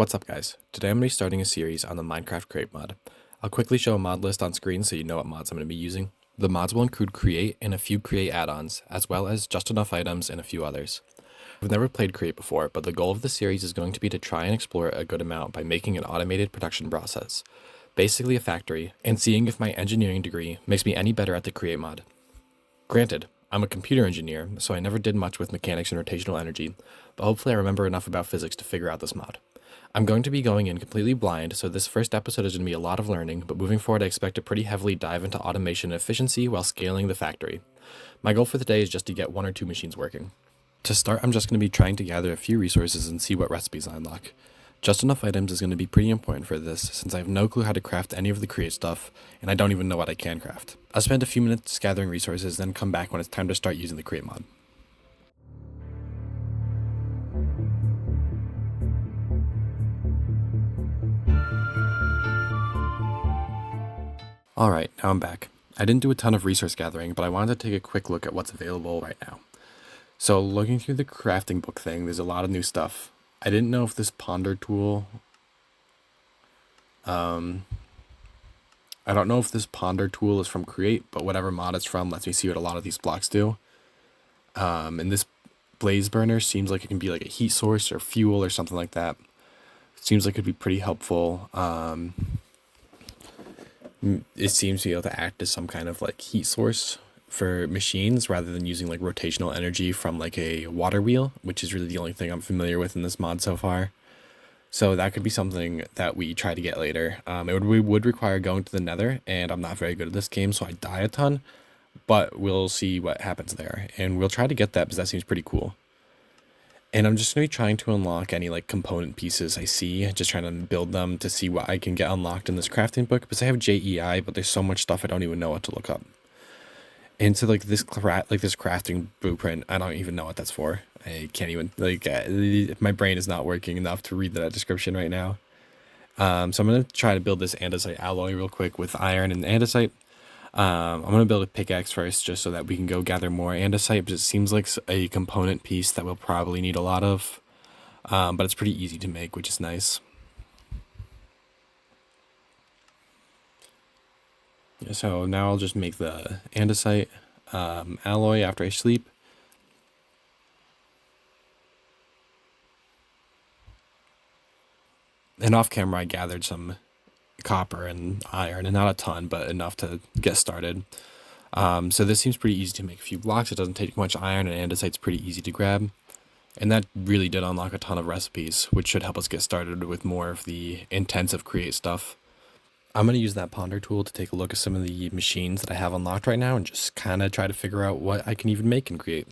What's up guys? Today I'm going to be starting a series on the Minecraft Create mod. I'll quickly show a mod list on screen so you know what mods I'm going to be using. The mods will include Create and a few Create add-ons, as well as Just Enough items and a few others. I've never played Create before, but the goal of the series is going to be to try and explore it a good amount by making an automated production process, basically a factory, and seeing if my engineering degree makes me any better at the Create mod. Granted, I'm a computer engineer, so I never did much with mechanics and rotational energy, but hopefully I remember enough about physics to figure out this mod. I'm going to be going in completely blind, so this first episode is going to be a lot of learning, but moving forward I expect to pretty heavily dive into automation and efficiency while scaling the factory. My goal for today is just to get 1 or 2 machines working. To start, I'm just going to be trying to gather a few resources and see what recipes I unlock. Just Enough items is going to be pretty important for this, since I have no clue how to craft any of the Create stuff, and I don't even know what I can craft. I'll spend a few minutes gathering resources, then come back when it's time to start using the Create mod. Alright, now I'm back. I didn't do a ton of resource gathering, but I wanted to take a quick look at what's available right now. So looking through the crafting book thing, there's a lot of new stuff. I didn't know if this ponder tool, I don't know if this ponder tool is from Create, but whatever mod it's from lets me see what a lot of these blocks do. And this blaze burner seems like it can be like a heat source or fuel or something like that. It seems like it'd be pretty helpful. It seems to be able to act as some kind of like heat source for machines rather than using like rotational energy from like a water wheel, which is really the only thing I'm familiar with in this mod so far. So that could be something that we try to get later. We would require going to the nether, and I'm not very good at this game, so I die a ton, but we'll see what happens there. And we'll try to get that because that seems pretty cool. And I'm just going to be trying to unlock any like component pieces I see, just trying to build them to see what I can get unlocked in this crafting book, because I have JEI, but there's so much stuff I don't even know what to look up. And so like this crafting blueprint, I don't even know what that's for. I can't even, my brain is not working enough to read that description right now. So I'm going to try to build this andesite alloy real quick with iron and andesite. I'm going to build a pickaxe first just so that we can go gather more andesite, but it seems like a component piece that we'll probably need a lot of, but it's pretty easy to make, which is nice. Yeah, so now I'll just make the andesite alloy after I sleep. And off camera I gathered some copper and iron, and not a ton, but enough to get started. So this seems pretty easy to make a few blocks. It doesn't take much iron, and andesite's pretty easy to grab. And that really did unlock a ton of recipes, which should help us get started with more of the intensive Create stuff. I'm going to use that ponder tool to take a look at some of the machines that I have unlocked right now and just kind of try to figure out what I can even make and Create.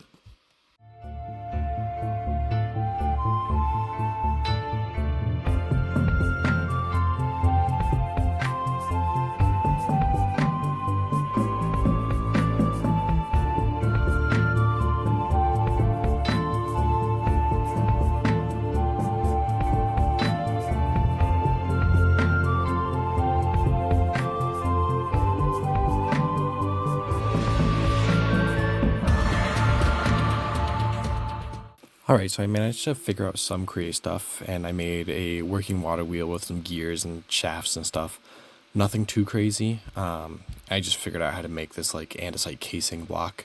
Alright, so I managed to figure out some Create stuff, and I made a working water wheel with some gears and shafts and stuff. Nothing too crazy. I just figured out how to make this like andesite casing block.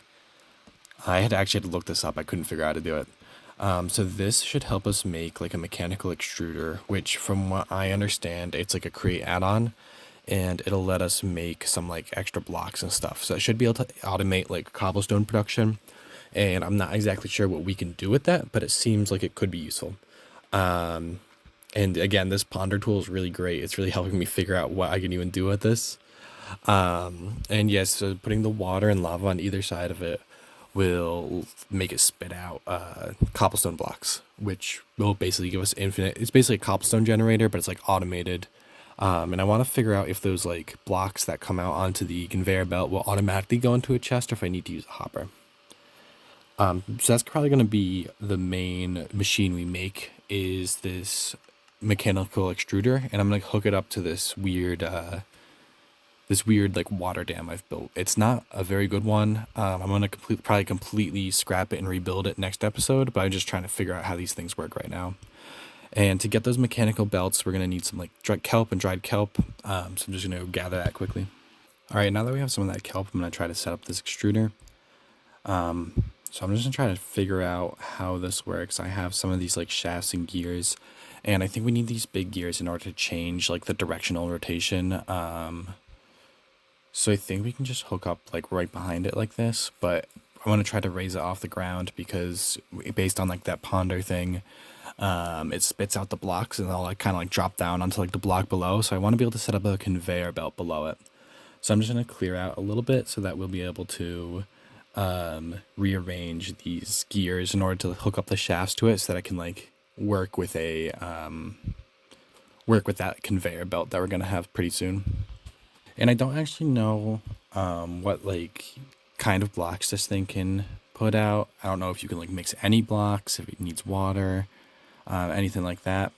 I had actually had to look this up. I couldn't figure out how to do it. So this should help us make like a mechanical extruder, which from what I understand, it's like a Create add-on, and it'll let us make some like extra blocks and stuff. So it should be able to automate like cobblestone production. And I'm not exactly sure what we can do with that, but it seems like it could be useful. And again, this ponder tool is really great. It's really helping me figure out what I can even do with this. And yes, so putting the water and lava on either side of it will make it spit out cobblestone blocks, which will basically give us infinite. It's basically a cobblestone generator, but it's like automated. And I want to figure out if those like blocks that come out onto the conveyor belt will automatically go into a chest, or if I need to use a hopper. So that's probably going to be the main machine we make, is this mechanical extruder, and I'm going to hook it up to this weird like water dam I've built. It's not a very good one. I'm going to probably completely scrap it and rebuild it next episode, but I'm just trying to figure out how these things work right now. And to get those mechanical belts, we're gonna need some like kelp and dried kelp. So I'm just gonna gather that quickly. All right, now that we have some of that kelp, I'm gonna try to set up this extruder. So I'm just gonna try to figure out how this works. I have some of these like shafts and gears, and I think we need these big gears in order to change like the directional rotation. So I think we can just hook up like right behind it like this, but I want to try to raise it off the ground because based on like that ponder thing, it spits out the blocks and they'll like kind of like drop down onto like the block below. So I want to be able to set up a conveyor belt below it. So I'm just going to clear out a little bit so that we'll be able to rearrange these gears in order to hook up the shafts to it so that I can like work with that conveyor belt that we're going to have pretty soon. And I don't actually know what like kind of blocks this thing can put out. I don't know if you can like mix any blocks, if it needs water, anything like that.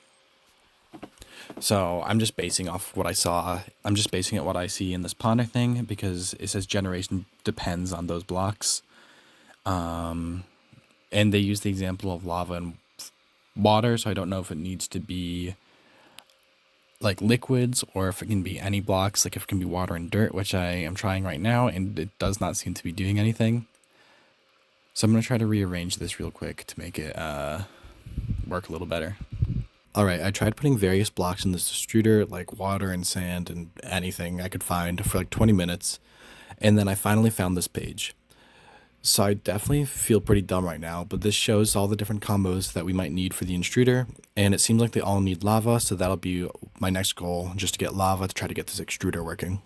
So I'm just basing off what I saw. I'm just basing it what I see in this ponder thing because it says generation depends on those blocks. And they use the example of lava and water, so I don't know if it needs to be like liquids or if it can be any blocks, like if it can be water and dirt, which I am trying right now, and it does not seem to be doing anything. So I'm going to try to rearrange this real quick to make it work a little better. Alright, I tried putting various blocks in this extruder, like water and sand and anything I could find for like 20 minutes, and then I finally found this page. So I definitely feel pretty dumb right now, but this shows all the different combos that we might need for the extruder, and it seems like they all need lava, so that'll be my next goal, just to get lava to try to get this extruder working.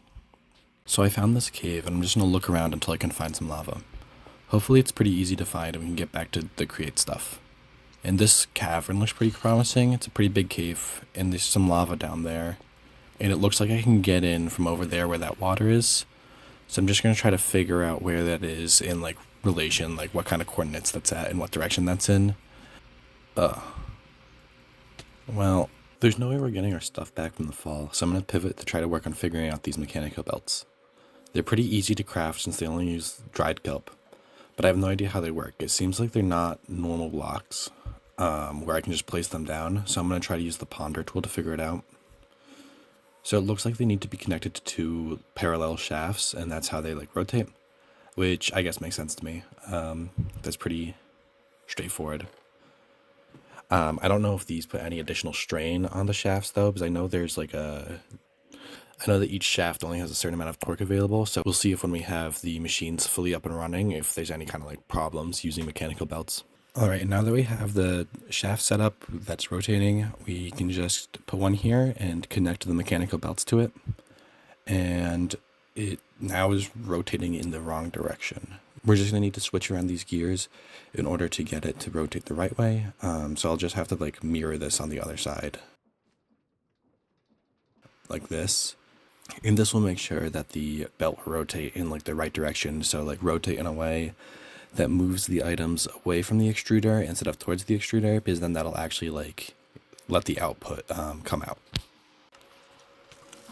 So I found this cave, and I'm just going to look around until I can find some lava. Hopefully it's pretty easy to find and we can get back to the create stuff. And this cavern looks pretty promising. It's a pretty big cave, and there's some lava down there. And it looks like I can get in from over there where that water is. So I'm just going to try to figure out where that is in, like, relation, like, what kind of coordinates that's at and what direction that's in. Well, there's no way we're getting our stuff back from the fall, so I'm going to pivot to try to work on figuring out these mechanical belts. They're pretty easy to craft since they only use dried kelp, but I have no idea how they work. It seems like they're not normal blocks, where I can just place them down, so I'm going to try to use the ponder tool to figure it out. So it looks like they need to be connected to two parallel shafts, and that's how they like rotate, which I guess makes sense to me. That's pretty straightforward. I don't know if these put any additional strain on the shafts though, because I know there's like I know that each shaft only has a certain amount of torque available, so we'll see if when we have the machines fully up and running, if there's any kind of like problems using mechanical belts. Alright, now that we have the shaft set up that's rotating, we can just put one here and connect the mechanical belts to it. And it now is rotating in the wrong direction. We're just going to need to switch around these gears in order to get it to rotate the right way. So I'll just have to like mirror this on the other side. Like this. And this will make sure that the belt will rotate in like the right direction. So like rotate in a way that moves the items away from the extruder instead of towards the extruder, because then that'll actually like let the output come out.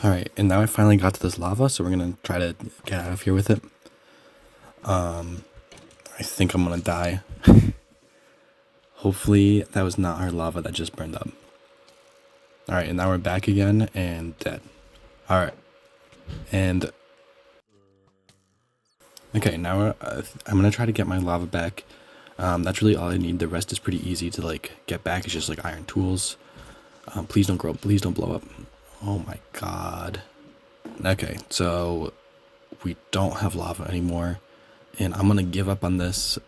Alright, and now I finally got to this lava, so we're gonna try to get out of here with it. I think I'm gonna die. Hopefully that was not our lava that just burned up. Alright, and now we're back again and dead. Alright, and okay, now I'm gonna try to get my lava back. That's really all I need. The rest is pretty easy to like get back. It's just like iron tools. Please don't grow. Please don't blow up. Oh my god. Okay, so we don't have lava anymore, and I'm gonna give up on this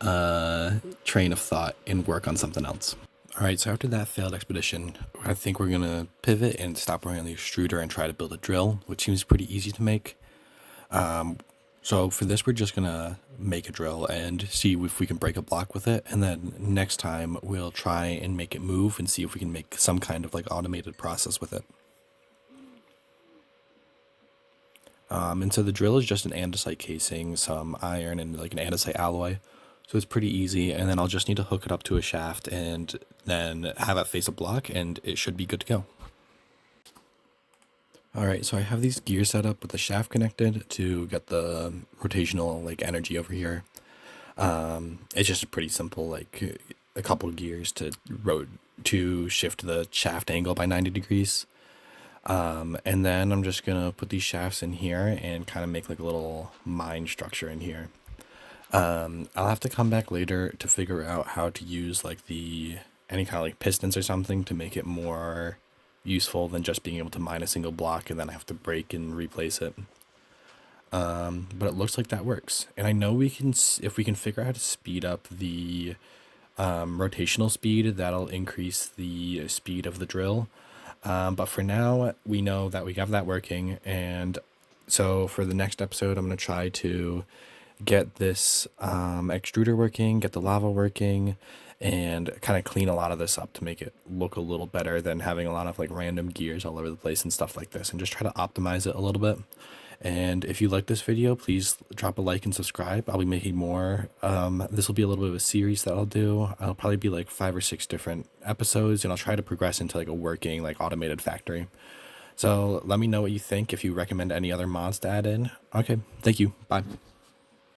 train of thought and work on something else. Alright, so after that failed expedition, I think we're gonna pivot and stop working on the extruder and try to build a drill, which seems pretty easy to make. So for this, we're just gonna make a drill and see if we can break a block with it, and then next time we'll try and make it move and see if we can make some kind of like automated process with it. And so the drill is just an andesite casing, some iron, and like an andesite alloy. So it's pretty easy, and then I'll just need to hook it up to a shaft and then have it face a block, and it should be good to go. Alright, so I have these gears set up with the shaft connected to get the rotational like energy over here. It's just a pretty simple, like a couple of gears to to shift the shaft angle by 90 degrees. And then I'm just gonna put these shafts in here and kind of make like a little mine structure in here. I'll have to come back later to figure out how to use like any kind of like pistons or something to make it more useful than just being able to mine a single block and then I have to break and replace it. But it looks like that works. And I know if we can figure out how to speed up the rotational speed, that'll increase the speed of the drill. But for now, we know that we have that working. And so for the next episode, I'm going to try to get this extruder working, get the lava working, and kind of clean a lot of this up to make it look a little better than having a lot of like random gears all over the place and stuff like this, and just try to optimize it a little bit. And if you like this video, please drop a like and subscribe. I'll be making more. This will be a little bit of a series that I'll do. I'll probably be like 5 or 6 different episodes, and I'll try to progress into like a working like automated factory. So let me know what you think, if you recommend any other mods to add in. Okay, thank you. Bye.